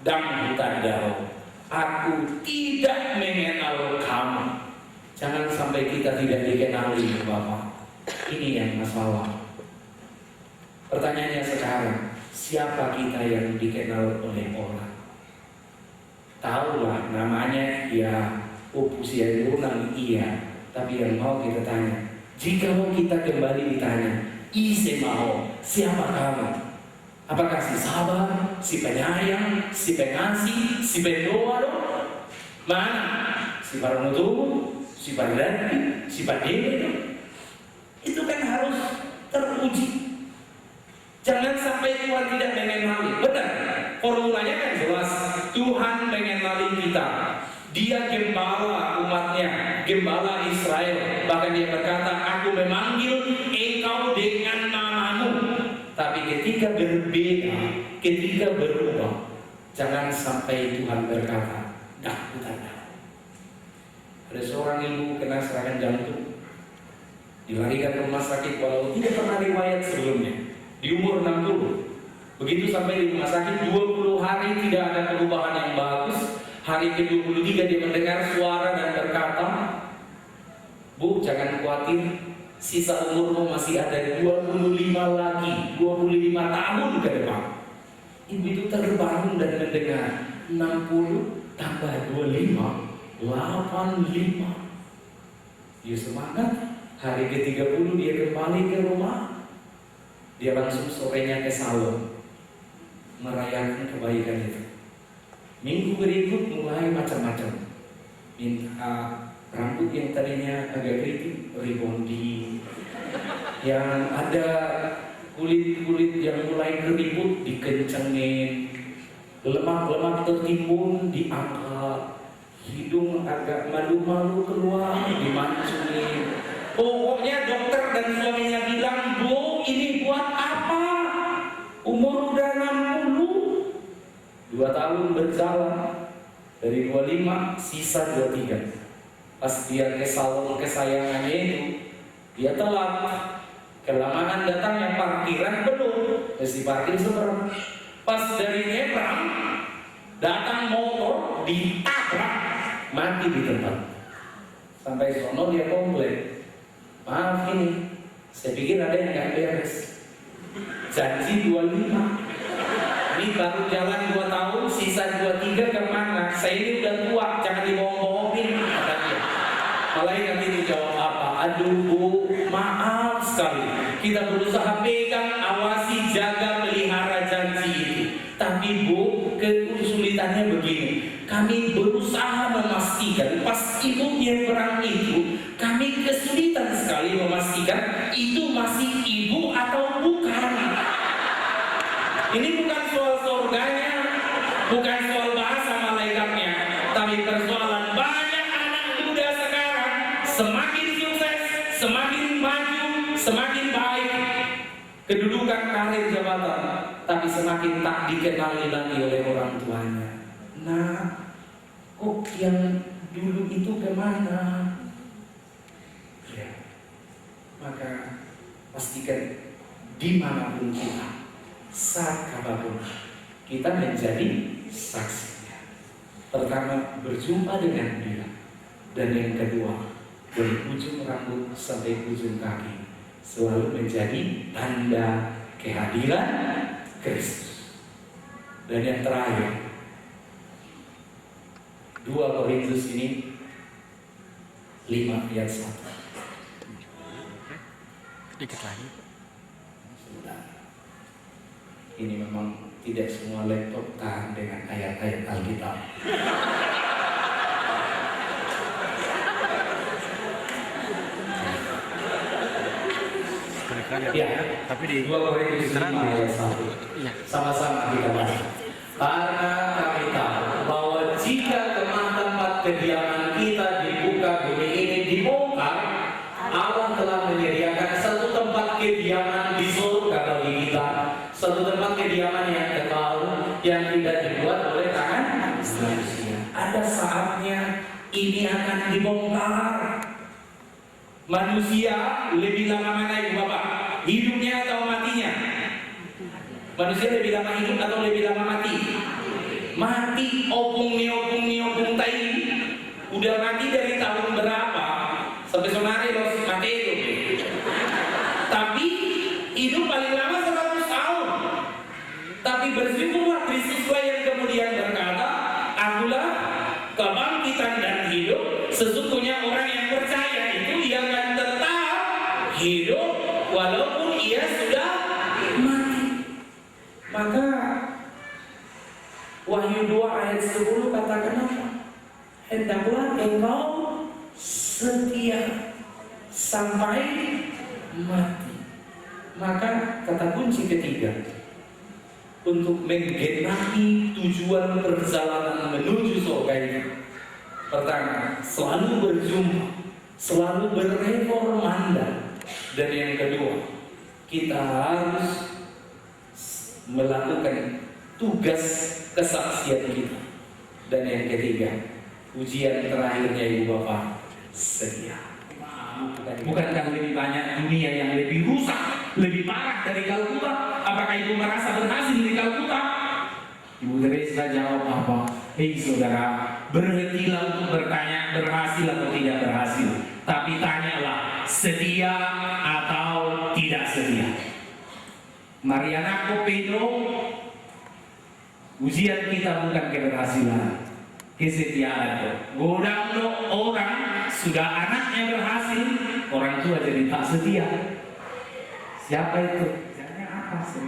Dam tadaro, aku tidak mengenal kamu. Jangan sampai kita tidak dikenali, Bapak. Ini yang masalah. Pertanyaannya sekarang, siapa kita yang dikenal oleh orang? Tahulah namanya, ya, Upusia Yunani, iya. Tapi yang mau kita tanya, jika mau kita kembali ditanya, ise mau, siapa kamu? Apakah si sabar, si penyayang, si pengasih, si pendoa? Mana? Si paranutumu, si parlati, si padene? Itu kan harus teruji. Jangan sampai Tuhan tidak mengenali. Benar, formulanya kan jelas. Tuhan mengenali kita. Dia gembala umatnya, gembala Israel. Bahkan dia berkata, aku memanggil engkau dengan namamu. Tapi ketika berbeda, ketika berubah, jangan sampai Tuhan berkata, dah, bukan dah. Ada seorang ibu kena serangan jantung, dilarikan ke rumah sakit walau tidak pernah riwayat sebelumnya. Di umur 60, begitu sampai di rumah sakit 20 hari tidak ada perubahan yang bagus. Hari ke-23 dia mendengar suara dan berkata, Bu, jangan khawatir, sisa umurmu masih ada 25 lagi, 25 tahun ke depan. Ibu itu terbangun dan mendengar 60 tambah 25, 85. Dia semangat, Hari ke-30 dia kembali ke rumah. Dia langsung sorenya ke salon merayakan kebaikan itu. Minggu berikut mulai macam-macam. Minta rambut yang tadinya agak keriting rebonding, yang ada kulit-kulit yang mulai keriput dikencengin, lemak-lemak tertimbun diangkat, hidung agak malu-malu keluar dimancungin. Pokoknya dokter dan suaminya bilang, "Bu, ini buat apa? Umur udah 60." 2 tahun berjalan, dari 25 sisa 23. Pas dia ke salon kesayangannya itu, dia telat. Kelamaan datangnya, parkiran belum, mesti parkir seberang. Pas dari nyebrang, datang motor ditabrak, mati di tempat. Sampai sono dia komplain, "Maaf ini, saya pikir ada yang nggak beres. Janji 25. Ini baru jalan 2 tahun, sisa 23 kemana? Saya ini udah tua, jangan dibohong-bohongin," kata dia. Malaikat itu jawab apa? "Aduh Bu, maaf sekali. Kita berusaha pegang, awasi, jaga, pelihara janji itu. Tapi Bu, kesulitannya begini. Kami berusaha memastikan pas ibu nyebrang itu, kami kesulitan sekali memastikan itu masih ibu atau bukan. Ini bukan soal surganya, bukan soal bahasa malaikatnya, tapi persoalan banyak anak muda sekarang semakin sukses, semakin maju, semakin baik, kedudukan karir jabatan, tapi semakin tak dikenali lagi oleh orang tuanya. Nah, kok yang dulu itu kemana? Ya, maka pastikan dimanapun kita, saat apapun kita menjadi saksinya. Pertama, berjumpa dengan dia, dan yang kedua, dari ujung rambut sampai ujung kaki selalu menjadi tanda kehadiran Kristus. Dan yang terakhir, 2 Korintus ini 5 ayat 1. Dikit lagi. Ini memang tidak semua laptop tahan dengan ayat-ayat Alkitab. Ya, tapi di 2 Korintus 5 ayat 1. Iya. Sama-sama kita baca. Karena kami tahu bahwa jika tempat kediaman kita di muka bumi ini dibongkar, Allah telah menyediakan satu tempat kediaman di surga bagi kita, satu tempat kediaman yang kekal, yang tidak dibuat oleh tangan manusia. Ada saatnya ini akan dibongkar. Manusia lebih lama mana ibu bapak? Hidupnya atau matinya? Manusia lebih lama hidup atau lebih lama mati? Mati. Opung tai. Udah mati dari tahun berapa? Sampai sonare los mati itu. Tapi hidup paling lama 100 tahun. Tapi bersyukurlah Kristuslah yang kemudian berkata, "Akulah kebangkitan dan hidup. Sesungguhnya orang yang percaya itu ia akan tetap hidup walaupun ia sudah mati." Maka Wahyu 2 ayat 10 katakan apa? "Hendaklah engkau setia sampai mati." Maka kata kunci ketiga untuk menggenapi tujuan perjalanan menuju surga ini, pertama, selalu berjumpa, selalu berreformanda. Dan yang kedua, kita harus melakukan tugas kesaksian kita. Dan yang ketiga, ujian terakhirnya ibu bapak, setia. Bukankah lebih banyak dunia yang lebih rusak, lebih parah dari Kalkuta? Apakah ibu merasa berhasil di Kalkuta? Ibu Teresa jawab apa? "Hei saudara, berhentilah untuk bertanya berhasil atau tidak berhasil, tapi tanyalah setia atau tidak setia." Mariana Pedro, ujian kita bukan keberhasilan, kesetiaan. Godam orang sudah anaknya berhasil, orang tua jadi tak setia. Siapa itu? Kerjanya apa sih?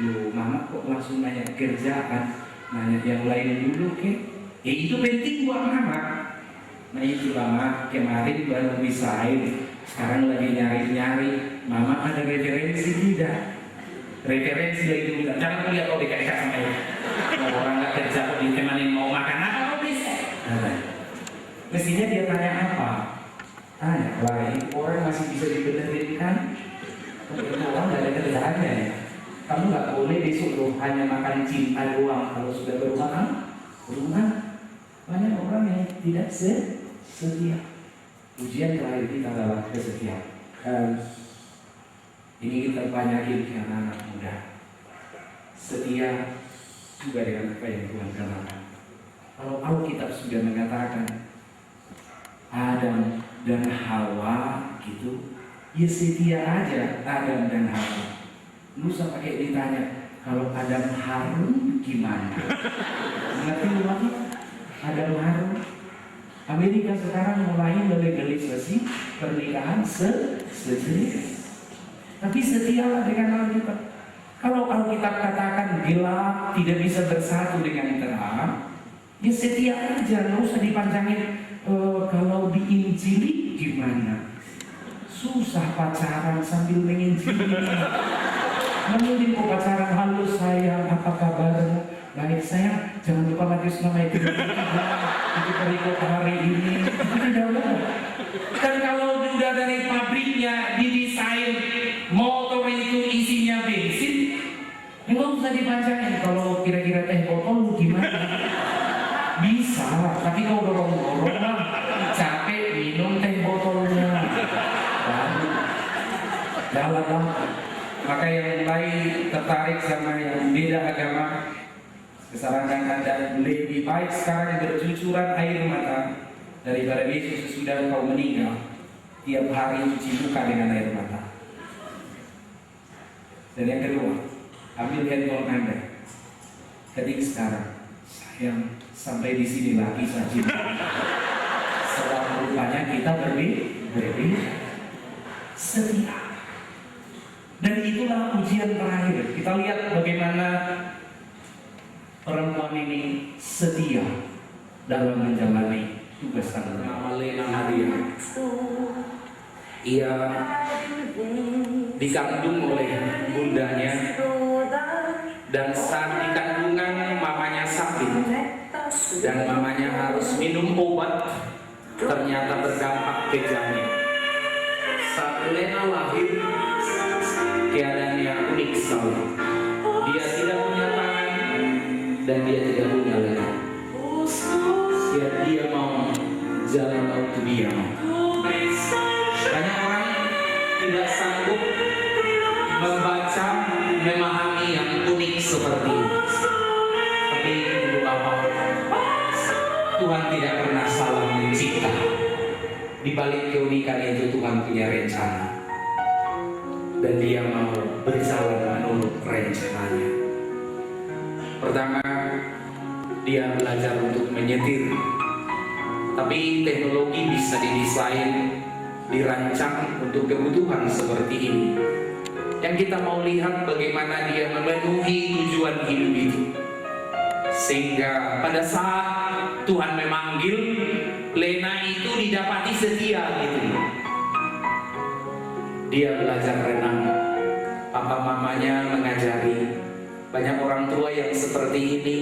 Loh, mama kok langsung nanya kerjaan, nanya yang lain dulu ke? Itu penting buat mama. Nah itu lama kemarin baru resign, sekarang lagi nyari-nyari. Mama ada referensi tidak? Referensi dari itu bilang, jangan lihat kau dekat-dekat sama itu. Kalau orang nggak kerja kok ditemanin mau makan apa kau bisa? Mestinya dia tanya apa? Tanya lain, orang masih bisa dibenerin kan? Orang nggak ada kerjaannya ya. Kamu nggak boleh besok loh hanya makan cinta doang. Kalau sudah berumah, banyak orang yang tidak setia. Ujian terakhir kita adalah kesetiaan. Ini kita banyakin ke anak-anak muda. Setia juga dengan apa yang Tuhan katakan. Kalau Alkitab sudah mengatakan Adam dan Hawa gitu, ya setia aja Adam dan Hawa. Lu pakai ditanya, kalau Adam Harun gimana? Ngerti lu lagi? Adam Harun. Amerika sekarang mulai legalisasi pernikahan sejenis. Tapi setialah dengan Alkitab. Kalau Alkitab katakan gelap tidak bisa bersatu dengan terang, ya setia aja, nggak usah dipanjangin. Kalau diinjili gimana? Susah pacaran sambil menginjili. Mending kok pacaran, halo sayang, apa kabarmu? Baik sayang, jangan lupa Matius nama itu perikop hari ini. Tidak boleh. Dan kalau udah dari pabriknya didesain motor itu isinya bensin, nggak usah dipanjangin. Kalau kira-kira teh botol gimana? Bisa, tapi kalau dorong-dorong lah, capek minum teh botolnya. Jalan. Maka yang mulai tertarik sama yang beda agama, kesarankan Anda lebih baik sekarang bercucuran air mata daripada besok sesudah kau meninggal tiap hari cuci muka dengan air mata. Dan yang kedua, ambil handphone Anda, ketik sekarang, sayang sampai di sini lagi saja. Sebab rupanya kita berbeda, setia. Dan itulah ujian terakhir. Kita lihat bagaimana perempuan ini setia dalam menjalani tugas tanggung jawab. Lena Maria, ia dikandung oleh bundanya, dan saat di kandungan mamanya sakit dan mamanya harus minum obat, ternyata berdampak kejamnya. Saat Lena lahir, keadaannya unik sekali. Dia tidak punya tangan dan dia tidak punya lengan. Dia mau jalan waktu dia mau. Banyak orang tidak sanggup membaca, memahami yang unik seperti ini. Tapi untuk apa? Tuhan tidak pernah salah mencipta. Di balik keunikan itu Tuhan punya rencana. Dan dia mau berjalan menurut rencananya. Pertama, dia belajar untuk menyetir. Tapi teknologi bisa didesain, dirancang untuk kebutuhan seperti ini. Yang kita mau lihat bagaimana dia memenuhi tujuan hidup itu. Sehingga pada saat Tuhan memanggil, Lena itu didapati setia gitu. Dia belajar renang, papa mamanya mengajari. Banyak orang tua yang seperti ini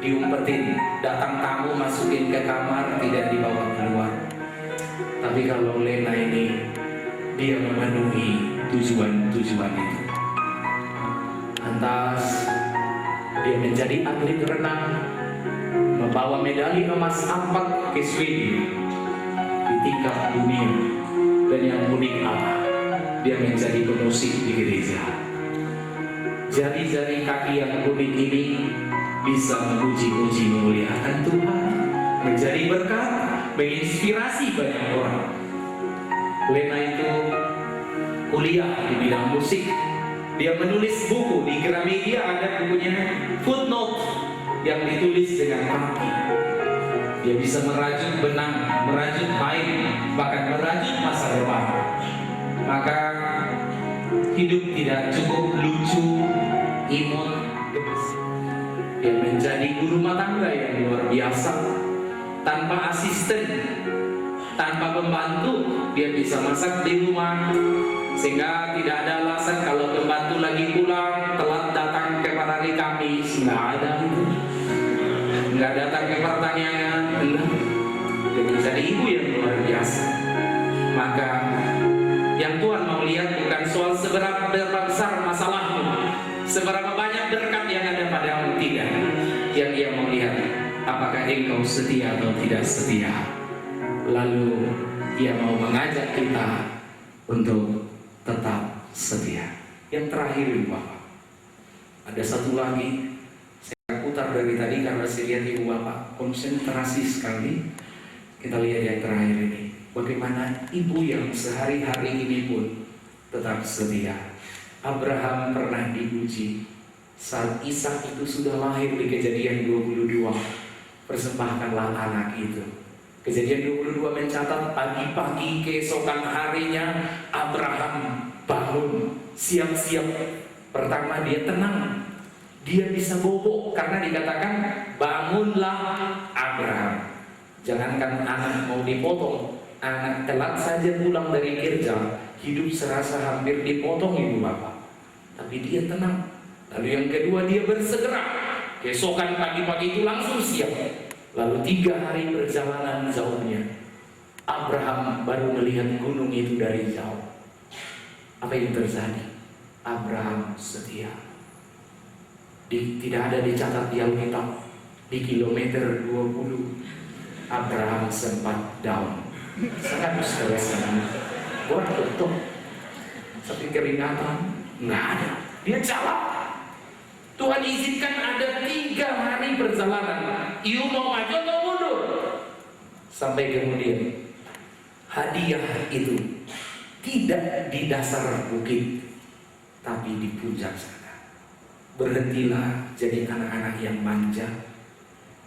diumpetin, datang tamu masukin ke kamar, tidak dibawa keluar. Tapi kalau Lena ini, dia memenuhi tujuan-tujuan itu. Lantas dia menjadi atlet renang, membawa medali emas 4 ke Swedia di tingkat dunia. Dan yang unik apa? Dia menjadi pemusik di gereja. Jari-jari kaki yang unik ini bisa memuji-muji memuliakan Tuhan, menjadi berkat, menginspirasi banyak orang. Lena itu kuliah di bidang musik. Dia menulis buku, di Gramedia ada bukunya Footnote yang ditulis dengan kaki. Dia bisa merajut benang, merajut kain, bahkan merajut masa depan. Maka hidup tidak cukup lucu, imut, gemes. Dia menjadi guru rumah tangga yang luar biasa. Tanpa asisten, tanpa pembantu, dia bisa masak di rumah. Sehingga tidak ada alasan kalau pembantu lagi pulang telat datang ke hari Kamis. Nggak ada itu. Nggak datang ke pertanian. Enggak. Dia menjadi ibu yang luar biasa. Maka yang Tuhan mau lihat bukan soal seberapa besar masalahmu, seberapa banyak berkat yang ada padamu, tidak. Yang Dia mau lihat, apakah engkau setia atau tidak setia. Lalu Dia mau mengajak kita untuk tetap setia. Yang terakhir Ibu Bapak, ada satu lagi. Saya putar dari tadi karena saya lihat Ibu Bapak konsentrasi sekali. Kita lihat yang terakhir ini. Bagaimana ibu yang sehari-hari ini pun tetap setia. Abraham pernah diuji saat Ishak itu sudah lahir di Kejadian 22. Persembahkanlah anak itu. Kejadian 22 mencatat pagi-pagi keesokan harinya Abraham bangun siap-siap. Pertama dia tenang, dia bisa bobok karena dikatakan bangunlah Abraham. Jangankan anak mau dipotong, anak telat saja pulang dari kerja, hidup serasa hampir dipotong Ibu Bapak. Tapi dia tenang. Lalu yang kedua dia bersegera. Keesokan pagi-pagi itu langsung siap. Lalu 3 hari perjalanan jauhnya, Abraham baru melihat gunung itu dari jauh. Apa yang terjadi? Abraham setia. Tidak ada dicatat di Alkitab. Di kilometer 20 Abraham sempat down. Sangat stres. Buat betul. Tapi keringatan nggak ada. Dia jalan. Tuhan izinkan ada 3 hari perjalanan. You mau maju atau mundur? Sampai kemudian hadiah itu tidak di dasar bukit, tapi di puncak sana. Berhentilah jadi anak-anak yang manja.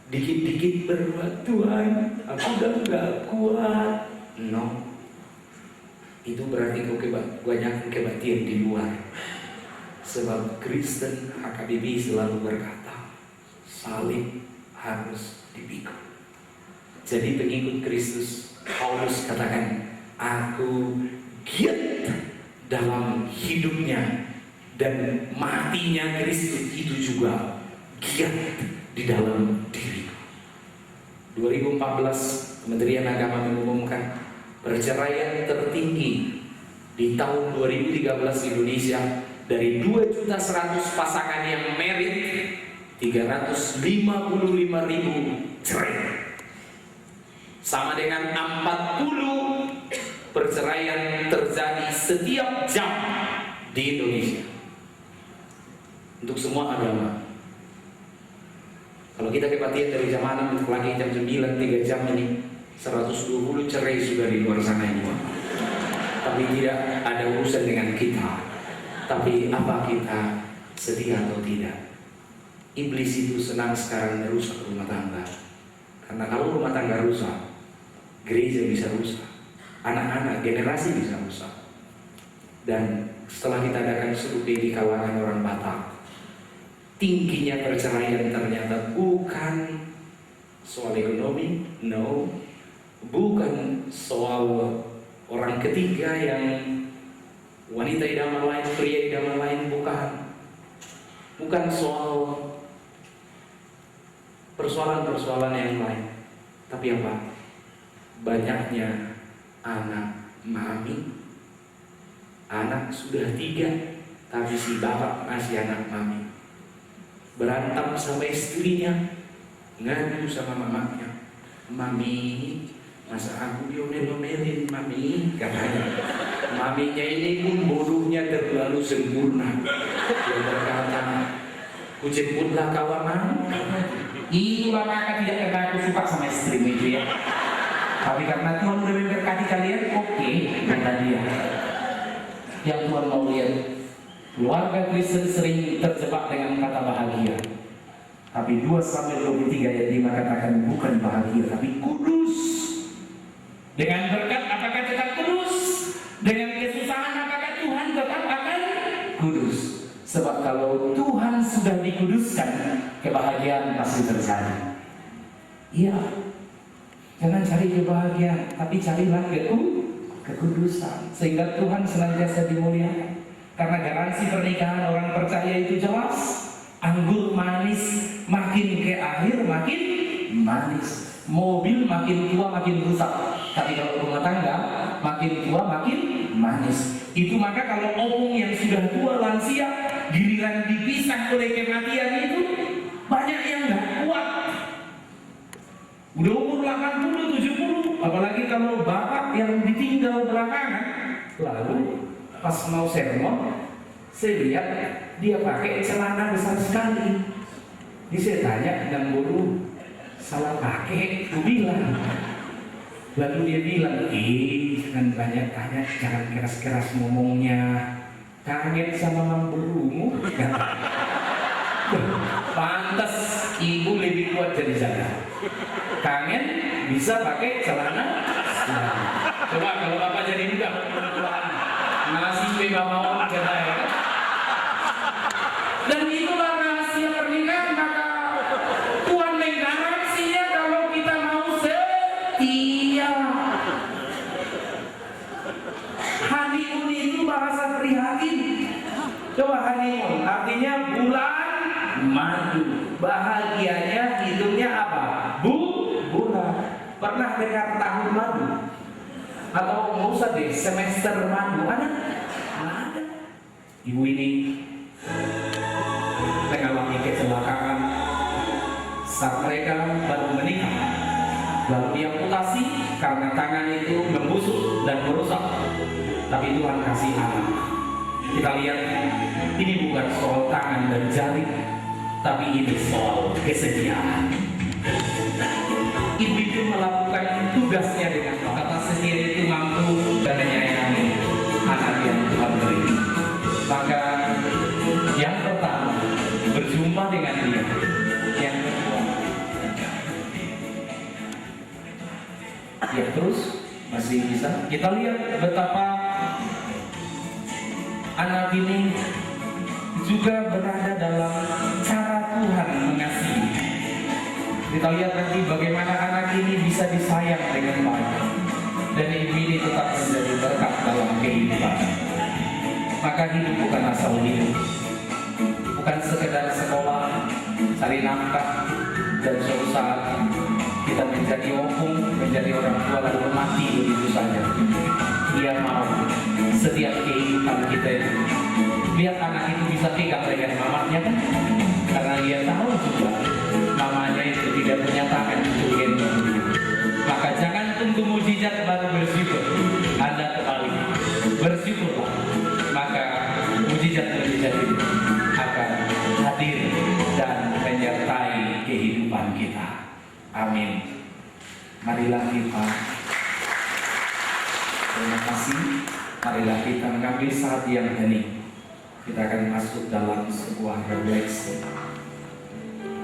Dikit-dikit berbuat, Tuhan, aku udah gak kuat. No, itu berarti kau banyak kebaktian di luar. Sebab Kristen HKBP selalu berkata, salib harus dipikul. Jadi pengikut Kristus, Paulus katakan, aku giat dalam hidupnya, dan matinya Kristus itu juga giat di dalam diriku. 2014 Kementerian Agama mengumumkan perceraian tertinggi di tahun 2013 Indonesia. Dari 2.100.000 pasangan yang married, 355.000 cerai. Sama dengan 40 perceraian terjadi setiap jam di Indonesia. Untuk semua agama. Kalau kita kebaktian dari jam 6 untuk lagi jam 9, 3 jam ini 120 cerai sudah di luar sana ini. Tapi tidak ada urusan dengan kita. Tapi apa kita setia atau tidak? Iblis itu senang sekarang merusak rumah tangga. Karena kalau rumah tangga rusak, gereja bisa rusak, anak-anak, generasi bisa rusak. Dan setelah kita adakan survei di kalangan orang Batak, tingginya perceraian ternyata bukan soal ekonomi, no, bukan soal orang ketiga yang wanita idaman lain, pria idaman lain, bukan soal persoalan-persoalan yang lain, tapi apa? Banyaknya anak mami, anak sudah 3, tapi si bapak masih anak mami. Berantem sama istrinya, ngadu sama mamanya, mami, masa aku diomel-omelin mami, katanya. Maminya ini pun bodohnya terlalu sempurna. Dia berkata, kujemputlah kau aman. Itulah maka tidak karena aku suka sama istrimu itu ya. Tapi karena Tuhan sudah memberkati kalian, oke, kata dia. Yang Tuhan mau lihat, keluarga Kristen sering terjebak dengan kata bahagia. Tapi 2 Samuel 23 ayat 5 katakan bukan bahagia tapi kudus. Dengan berkat apakah tetap kudus? Dengan kesusahan apakah Tuhan tetap akan kudus? Sebab kalau Tuhan sudah dikuduskan, kebahagiaan pasti terjadi. Iya. Jangan cari kebahagiaan, tapi carilah kekudusan sehingga Tuhan senantiasa dimuliakan. Karena garansi pernikahan orang percaya itu jelas. Anggur manis makin ke akhir makin manis. Mobil makin tua makin rusak. Tapi kalau rumah tangga makin tua makin manis. Itu maka kalau opung yang sudah tua lansia giliran dipisah oleh kematian itu banyak yang nggak kuat. Udah umur 80, 70, apalagi kalau bapak yang ditinggal belakangan. Lalu pas mau sermon, saya lihat dia pakai celana besar sekali. Ini saya tanya, dan guru salah pakai, aku bilang. Lalu dia bilang, jangan banyak tanya, jangan keras-keras ngomongnya. Kaget sama mamburumu. Pantas ibu lebih kuat dari saya. Kangen bisa pakai celana. Coba kalau bapak jadi muda, ngasih bebas mau ke saya. Dan itulah rahasia pernikahan. Maka Tuhan menggaransinya kalau kita mau setia. Honeymoon itu bahasa prihatin. Coba honeymoon artinya bulan madu. Bahagianya hidupnya apa? Bulan. Pernah dengar tahun madu? Atau nggak usah deh semester madu? Ada? Ibu ini mengalami kecelakaan saat mereka baru menikah. Lalu dia amputasi karena tangan itu membusuk dan merusak. Tapi Tuhan kasih anak. Kita lihat ini bukan soal tangan dan jari, tapi ini soal kesetiaan. Ibu itu melakukan tugasnya dengan kata setia itu mampu dan menyayangi anak yang Tuhan beri. Maka yang pertama berjumpa dengan dia, yang kedua ya terus masih bisa. Kita lihat betapa anak ini juga berada dalam cara Tuhan mengasihi. Kita lihat nanti bagaimana anak ini bisa disayang dengan baik, dan ibu ini tetap menjadi berkat dalam kehidupan. Maka hidup bukan asal hidup, bukan sekedar sekolah, cari nafkah, dan suatu saat kita menjadi opung, menjadi orang tua lalu mati begitu saja. Dia mau setiap kehidupan kita itu biar anak itu bisa pegang dengan mamanya kan, karena dia tahu juga mamanya itu tidak menyatakan itu gendong. Maka jangan tunggu mujizat baru bersyukur. Anda kembali bersyukurlah, maka mujizat-mujizat itu akan hadir dan menyertai kehidupan kita. Amin. Marilah kita, terima kasih. Marilah kita mengambil saat yang hening. Kita akan masuk dalam sebuah refleksi.